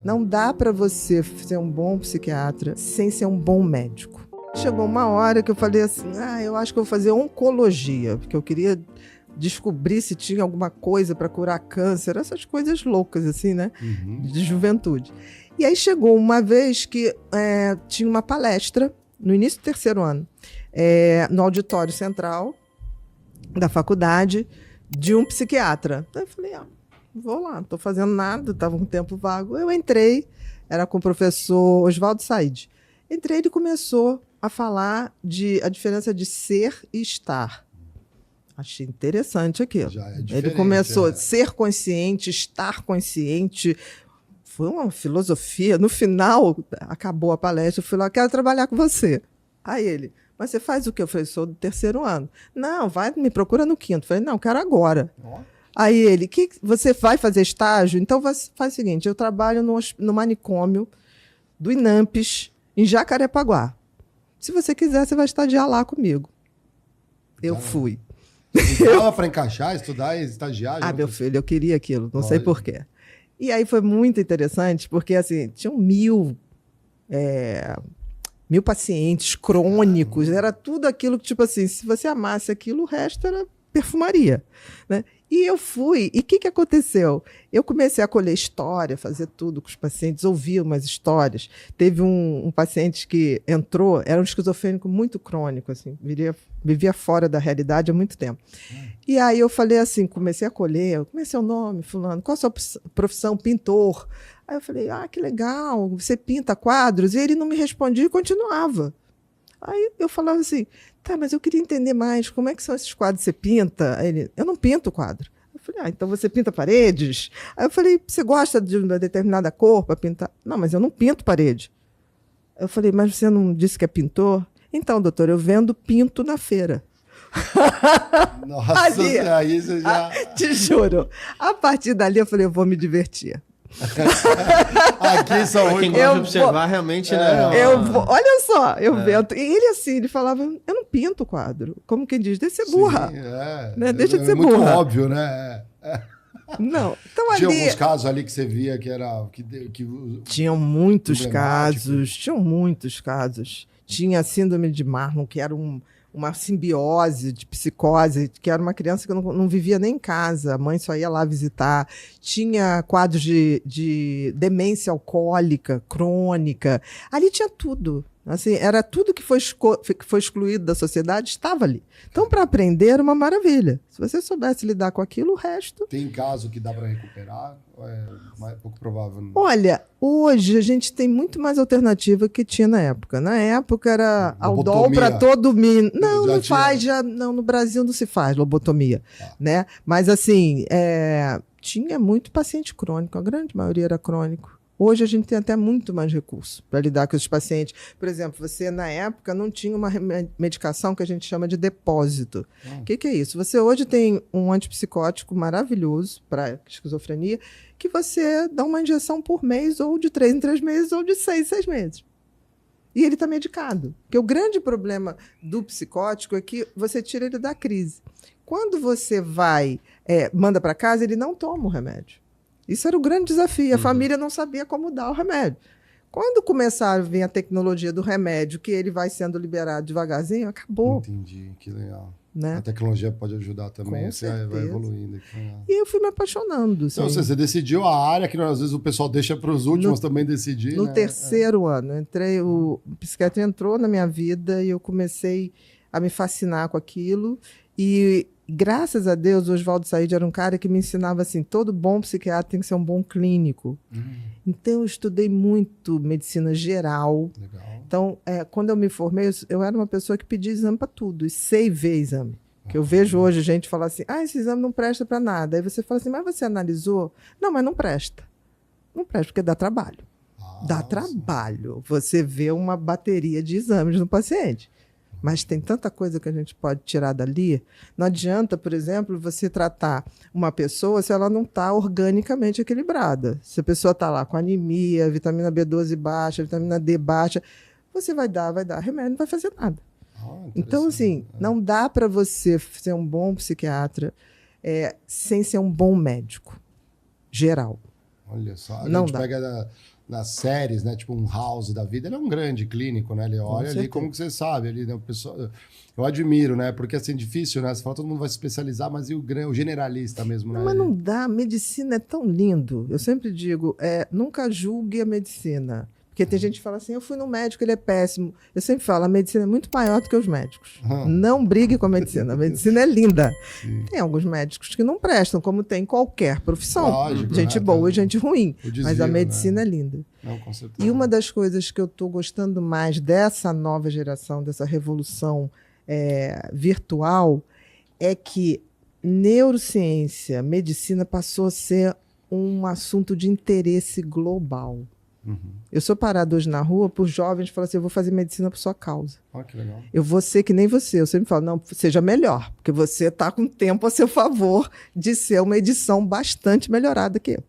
Não dá para você ser um bom psiquiatra sem ser um bom médico. Chegou uma hora que eu falei assim, eu acho que eu vou fazer oncologia, porque eu queria descobrir se tinha alguma coisa para curar câncer, essas coisas loucas assim, né? De juventude. E aí chegou uma vez que tinha uma palestra no início do terceiro ano, no auditório central da faculdade, de um psiquiatra. Então eu falei, vou lá, não estou fazendo nada, estava um tempo vago. Eu entrei, era com o professor Oswaldo Said. Entrei e ele começou a falar a diferença de ser e estar. Achei interessante aquilo. Ele começou a ser consciente, estar consciente. Foi uma filosofia. No final, acabou a palestra, eu fui lá, quero trabalhar com você. Aí ele, mas você faz o quê? Eu falei, sou do terceiro ano. Não, vai, me procura no quinto. Eu falei, não, quero agora. Aí ele, você vai fazer estágio? Então faz o seguinte, eu trabalho no manicômio do INAMPES, em Jacarepaguá. Se você quiser, você vai estagiar lá comigo. Eu fui. Dava para encaixar, estudar e estagiar? Meu filho, eu queria aquilo, não sei porquê. E aí foi muito interessante, porque assim, tinham 1000 pacientes crônicos, era tudo aquilo que, tipo assim, se você amasse aquilo, o resto era perfumaria, né? E eu fui, e o que aconteceu? Eu comecei a colher história, fazer tudo com os pacientes, ouvir umas histórias. Teve um paciente que entrou, era um esquizofrênico muito crônico, assim, vivia fora da realidade há muito tempo. E aí eu falei assim, comecei a colher, como é seu nome, fulano? Qual a sua profissão? Pintor. Aí eu falei, que legal, você pinta quadros? E ele não me respondia e continuava. Aí eu falava assim, mas eu queria entender mais, como é que são esses quadros que você pinta? Aí ele, eu não pinto quadro. Eu falei, então você pinta paredes? Aí eu falei, você gosta de uma determinada cor para pintar? Não, mas eu não pinto parede. Eu falei, mas você não disse que é pintor? Então, doutor, eu vendo pinto na feira. Nossa, aí você já... Te juro. A partir dali eu falei, eu vou me divertir. Aqui só quem gosta de observar realmente, né? Olha só, eu vendo. E ele assim, ele falava, eu não pinto quadro. Como quem diz, deixa de ser burra. Né? Deixa de ser burra. É muito óbvio, né? Não. Então, tinha alguns casos ali que você via que era... Tinham muitos casos. Tinha a síndrome de Marfan, que era uma simbiose de psicose, que era uma criança que não vivia nem em casa, a mãe só ia lá visitar. Tinha quadros de demência alcoólica, crônica. Ali tinha tudo. Assim, era tudo que foi excluído da sociedade, estava ali. Então, para aprender, era uma maravilha. Se você soubesse lidar com aquilo, o resto... Tem caso que dá para recuperar? Ou é pouco provável? Olha, hoje a gente tem muito mais alternativa que tinha na época. Na época era Aldol para todo mundo. Não faz, no Brasil não se faz lobotomia. Né? Mas assim, tinha muito paciente crônico, a grande maioria era crônico. Hoje a gente tem até muito mais recurso para lidar com os pacientes. Por exemplo, você na época não tinha uma medicação que a gente chama de depósito. O que é isso? Você hoje tem um antipsicótico maravilhoso para esquizofrenia que você dá uma injeção por mês, ou de 3 em 3 meses, ou de 6 em 6 meses. E ele está medicado. Porque o grande problema do psicótico é que você tira ele da crise. Quando você manda para casa, ele não toma o remédio. Isso era o grande desafio. A família não sabia como dar o remédio. Quando começaram a vir a tecnologia do remédio, que ele vai sendo liberado devagarzinho, acabou. Entendi, que legal. Né? A tecnologia pode ajudar também, você vai evoluindo. E eu fui me apaixonando. Assim. Então, você decidiu a área que às vezes o pessoal deixa para os últimos também decidir. No terceiro ano, o psiquiatra entrou na minha vida e eu comecei a me fascinar com aquilo. E graças a Deus, o Oswaldo Said era um cara que me ensinava assim, todo bom psiquiatra tem que ser um bom clínico. Então, eu estudei muito medicina geral. Legal. Então, quando eu me formei, eu era uma pessoa que pedia exame para tudo, e sei ver exame. Que eu vejo hoje gente falar assim, esse exame não presta para nada. Aí você fala assim, mas você analisou? Não, mas não presta. Não presta porque dá trabalho. Dá trabalho. Você vê uma bateria de exames no paciente. Mas tem tanta coisa que a gente pode tirar dali. Não adianta, por exemplo, você tratar uma pessoa se ela não está organicamente equilibrada. Se a pessoa está lá com anemia, vitamina B12 baixa, vitamina D baixa, você vai dar remédio, não vai fazer nada. Então, assim, não dá para você ser um bom psiquiatra sem ser um bom médico geral. Olha só, a Não gente dá. pega nas séries, né? Tipo um House da vida, ele é um grande clínico, né? Ele olha ali certeza. como que você sabe, ali, né? O pessoal, eu admiro, né? Porque assim, difícil, né? Você fala, todo mundo vai se especializar, mas e o generalista mesmo, né? Mas não dá, a medicina é tão lindo. Eu sempre digo, nunca julgue a medicina. Porque tem gente que fala assim, eu fui no médico, ele é péssimo. Eu sempre falo, a medicina é muito maior do que os médicos. Não brigue com a medicina é linda. Sim. Tem alguns médicos que não prestam, como tem em qualquer profissão. Lógico, Gente né? boa e gente ruim. O desvio, Mas a né? medicina é linda. Não, com certeza. E uma das coisas que eu estou gostando mais dessa nova geração, dessa revolução virtual, é que neurociência, medicina passou a ser um assunto de interesse global. Eu sou parada hoje na rua por jovens que falam assim, eu vou fazer medicina por sua causa. Olha que legal. Eu vou ser que nem você. Eu sempre falo, não, seja melhor, porque você está com tempo a seu favor de ser uma edição bastante melhorada que eu.